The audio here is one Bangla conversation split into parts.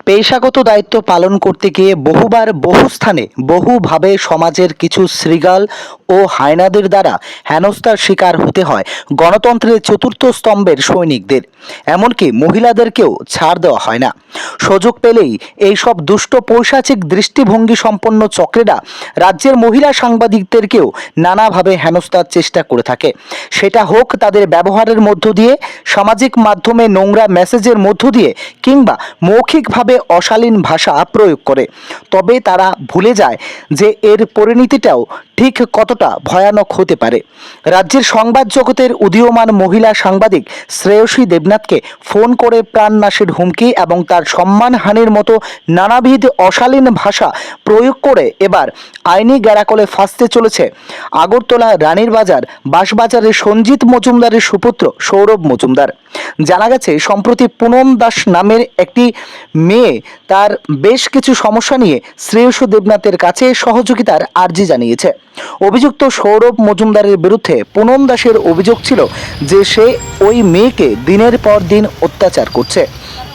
পেশাগত দায়িত্ব পালন করতে গিয়ে বহুবার বহু স্থানে বহুভাবে সমাজের কিছু শৃগাল ও হায়নাদের দ্বারা হেনস্থার শিকার হতে হয় গণতন্ত্রের চতুর্থ স্তম্ভের সৈনিকদের। এমনকি মহিলাদেরকেও ছাড় দেওয়া হয় না। সুযোগ পেলেই এইসব দুষ্ট পৈশাচিক দৃষ্টিভঙ্গি সম্পন্ন চক্রেরা রাজ্যের মহিলা সাংবাদিকদেরকেও নানাভাবে হেনস্থার চেষ্টা করে থাকে। সেটা হোক তাদের ব্যবহারের মধ্য দিয়ে, সামাজিক মাধ্যমে নোংরা মেসেজের মধ্য দিয়ে, কিংবা মৌখিকভাবে অশালীন ভাষা প্রয়োগ করে। তবে তারা ভুলে যায় যে এর পরিণতিটাও ঠিক কতটা ভয়ানক হতে পারে। রাজ্যের সংবাদ জগতের উদীয়মান মহিলা সাংবাদিক শ্রেয়সী দেবনাথকে ফোন করে প্রাণনাশের হুমকি এবং তার সম্মানহানির মতো নানাবিধ অশালীন ভাষা প্রয়োগ করে এবার আইনি গ্যারাকলে ফাঁসতে চলেছে আগরতলা রানীর বাজার বাঁশবাজারের সঞ্জিত মজুমদারের সুপুত্র সৌরভ মজুমদার। জানা গেছে সম্প্রতি পুনম দাস নামের একটি মেয়ে তার বেশ কিছু সমস্যা নিয়ে শ্রেয়সী দেবনাথের কাছে সহযোগিতার আর্জি জানিয়েছে। অভিযুক্ত সৌরভ মজুমদারের বিরুদ্ধে পুনম দাসের অভিযোগ ছিল যে সে ওই মেয়েকে দিনের পর দিন অত্যাচার করছে।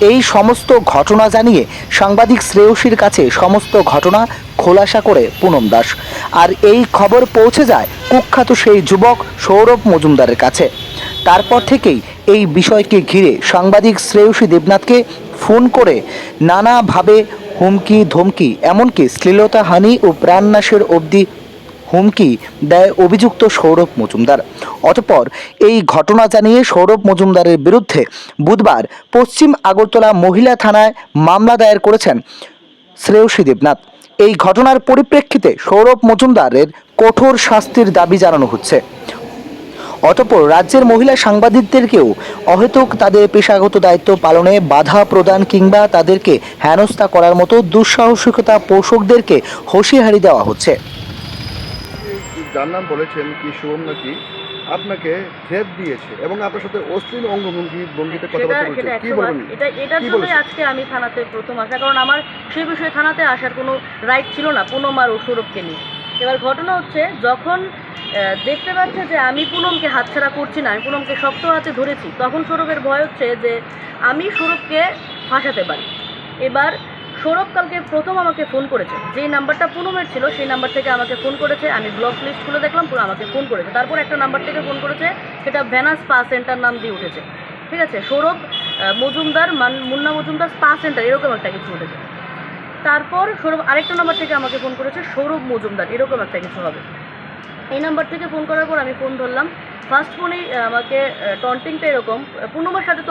এই সমস্ত ঘটনা জানিয়ে সাংবাদিক শ্রেয়সীর কাছে সমস্ত ঘটনা খোলাসা করে পুনম দাস, আর এই খবর পৌঁছে যায় কুখ্যাত সেই যুবক সৌরভ মজুমদারের কাছে। তারপর থেকেই এই বিষয়কে ঘিরে সাংবাদিক শ্রেয়সী দেবনাথকে ফোন করে নানাভাবে হুমকি ধমকি, এমনকি শ্লীলতাহানি ও প্রাণনাশের অবধি হুমকি দেয় অভিযুক্ত সৌরভ মজুমদার। অতঃপর এই ঘটনা জানিয়ে সৌরভ মজুমদারের বিরুদ্ধে বুধবার পশ্চিম আগরতলা মহিলা থানায় মামলা দায়ের করেছেন শ্রেয়সী দেবনাথ। এই ঘটনার পরিপ্রেক্ষিতে সৌরভ মজুমদারের কঠোর শাস্তির দাবি জানানো হচ্ছে। অতঃপর রাজ্যের মহিলা সাংবাদিকদেরকেও অহেতুক তাদের পেশাগত দায়িত্ব পালনে বাধা প্রদান কিংবা তাদেরকে হেনস্থা করার মতো দুঃসাহসিকতা পোষকদেরকে হুঁশিয়ারি দেওয়া হচ্ছে। যার নাম বলেছেন কি শুভম নাকি আপনাকে থ্রেট দিয়েছে এবং আপনার সাথে অশ্লীল ভঙ্গিতে কথাবার্তা বলছে, কি বলবেন? এটার জন্যই আজকে আমি থানাতে প্রথম আসা, কারণ আমার সেই বিষয়ে থানাতে আসার কোনো রাইট ছিল না পুনম আর সৌরভকে নিয়ে। এবার ঘটনা হচ্ছে, যখন দেখতে পাচ্ছে যে আমি পুনমকে হাতছাড়া করছি না, আমি পুনমকে শক্ত হাতে ধরেছি, তখন সৌরভের ভয় হচ্ছে যে আমি সৌরভকে ফাঁসাতে পারি। এবার সৌরভ কালকে প্রথম আমাকে ফোন করেছে, যেই নাম্বারটা পুনমের ছিল সেই নাম্বার থেকে আমাকে ফোন করেছে। আমি ব্লক লিস্ট খুলে দেখলাম, পুরো আমাকে ফোন করেছে। তারপর একটা নাম্বার থেকে ফোন করেছে, সেটা ভেনাস স্পা সেন্টার নাম দিয়ে উঠেছে। ঠিক আছে, সৌরভ মজুমদার মুন্না মজুমদার স্পা সেন্টার এরকম একটা কিছু উঠেছে। তারপর সৌরভ আরেকটা নাম্বার থেকে আমাকে ফোন করেছে, সৌরভ মজুমদার এরকম একটা কিছু হবে। এই নাম্বার থেকে ফোন করার পর আমি ফোন ধরলাম। ফার্স্ট ফোনেই আমাকে টন্টিংটা এরকম, পুনমের সাথে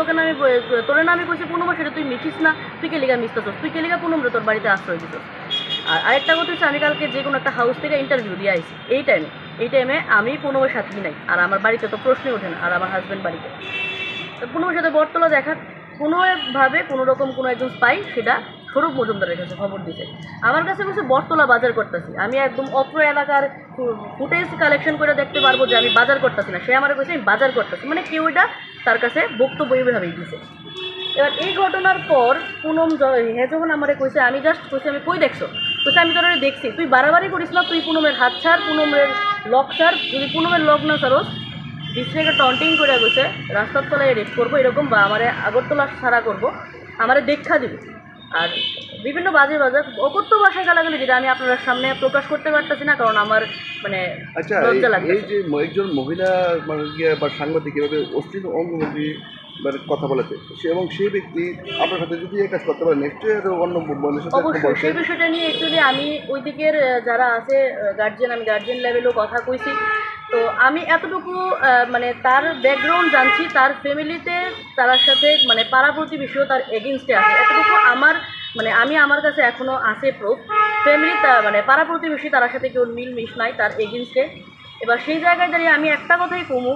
তোরে না আমি কইছি পুনমের সাথে তুই মিশিস না, তুই কে লিগা মিশতেছস, তুই কে লিগা পুনমরে তোর বাড়িতে আশ্রয় দিত। আর আরেকটা কথা হচ্ছে, আমি কালকে যে কোনো একটা হাউস থেকে ইন্টারভিউ দিয়ে আইছি। এই টাইমে আমি পুনমের সাথেই নাই, আর আমার বাড়িতে তো প্রশ্নই ওঠে না, আর আমার হাজব্যান্ড বাড়িতে। তো পুনমের সাথে বটতলা দেখা কোনোভাবে কোনোরকম কোনো একজন স্পাই সেটা সৌরভ মজুমদারের কাছে খবর দিতে আমার কাছে বসে বটতলা বাজার করতেছি। আমি একদম অত্র এলাকার ফুটেজ কালেকশন করে দেখতে পারবো যে আমি বাজার করতেছি না, সে আমার কাছে আমি বাজার করতেছি, মানে কেউ এটা তার কাছে বক্তব্য এইভাবেই দিছে। এবার এই ঘটনার পর পুনম যখন আমার কইছে, আমি জাস্ট কইছি আমি কই দেখছো, কইছে আমি তোর দেখছি, তুই বাড়াবাড়ি করিস না, তুই পুনমের হাত ছাড়, পুনমের লক ছাড়, যদি পুনমের লক না ছাড়োস ডিস্ট্রিক্টে টন্টিং করে গেছে, রাস্তার তলায় রেট করবো এরকম, বা আমারে আগরতলা ছাড়া করবো, আমারে দেখা দিবে। আর বিভিন্ন বাজে অকথ্য ভাষায় গালাগালি, যেটা আমি আপনার সামনে প্রকাশ করতে পারতেছি না, কারণ আমার মানে লজ্জা লাগে। এই যে একজন মহিলা বা সাংবাদিক এভাবে অশ্লীল অঙ্গভঙ্গি কথা বলেছে এবং সেই ব্যক্তি আপনার সাথে যদি এই কাজ করতে পারে, নিশ্চয়ই অন্য অবশ্যই সেই বিষয়টা নিয়ে অ্যাকচুয়ালি আমি ওই দিকের যারা আছে গার্জিয়ান, আমি গার্জিয়ান লেভেলেও কথা কইছি। তো আমি এতটুকু মানে তার ব্যাকগ্রাউন্ড জানছি, তার ফ্যামিলিতে তার সাথে মানে পাড়া প্রতিবেশীও তার এগেনস্টে আছে, এতটুকু আমার মানে আমার কাছে এখনও আছে প্রুফ। ফ্যামিলি মানে পাড়া প্রতিবেশী তার সাথে কেউ মিল মিশ নাই তার এগেনস্টে। এবার সেই জায়গায় দাঁড়িয়ে আমি একটা কথাই কমু